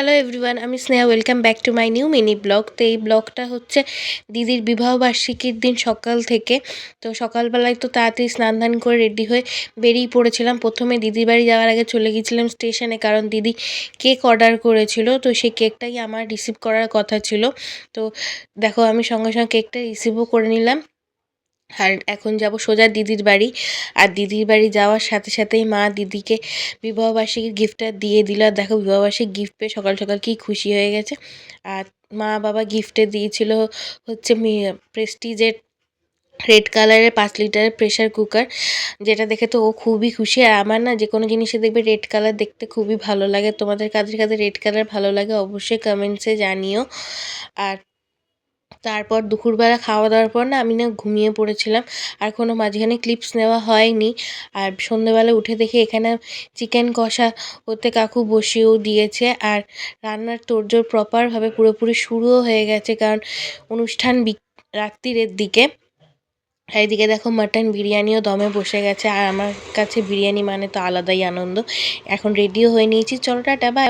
Hello everyone, আমি Sneha. Welcome back to my new mini blog. তো এই ব্লগটা হচ্ছে দিদির বিবাহবার্ষিকীর দিন সকাল থেকে। তো সকালবেলায় তো তাড়াতাড়ি স্নান ধান করে রেডি হয়ে বেরিয়ে পড়েছিলাম। প্রথমে দিদির বাড়ি যাওয়ার আগে চলে গিয়েছিলাম স্টেশনে, কারণ দিদি কেক অর্ডার করেছিল। তো সেই কেকটাই আমার রিসিভ করার কথা ছিল। তো দেখো, আমি সঙ্গে সঙ্গে কেকটা রিসিভও করে নিলাম। আর এখন যাব সোজা দিদির বাড়ি। আর দিদির বাড়ি যাওয়ার সাথে সাথেই মা দিদিকে বিবাহবার্ষিকীর গিফটটা দিয়ে দিল। আর দেখো, বিবাহবার্ষিকী গিফট পেয়ে সকাল সকাল কী খুশি হয়ে গেছে। আর মা বাবা গিফটে দিয়েছিল হচ্ছে প্রেস্টিজের রেড কালারের 5 লিটারের প্রেশার কুকার, যেটা দেখে তো ও খুবই খুশি। আর আমার না যে কোনো জিনিসে দেখবে রেড কালার দেখতে খুবই ভালো লাগে। তোমাদের কাদের কাদের রেড কালার ভালো লাগে অবশ্যই কমেন্টসে জানিও। আর তারপর দুপুরবেলা খাওয়া দাওয়ার পর না আমি ঘুমিয়ে পড়েছিলাম, আর কোনো মাঝখানে ক্লিপস নেওয়া হয়নি। আর সন্ধ্যেবেলা উঠে দেখি এখানে চিকেন কষা ওতে কাকু বসিয়েও দিয়েছে। আর রান্নার তোড়জোড় প্রপারভাবে পুরোপুরি শুরুও হয়ে গেছে, কারণ অনুষ্ঠান রাত্রিরের দিকে। আর এদিকে দেখো, মাটন বিরিয়ানিও দমে বসে গেছে। আর আমার কাছে বিরিয়ানি মানে তো আলাদাই আনন্দ। এখন রেডিও হয়ে নিয়েছি, চলো টাটা বাই।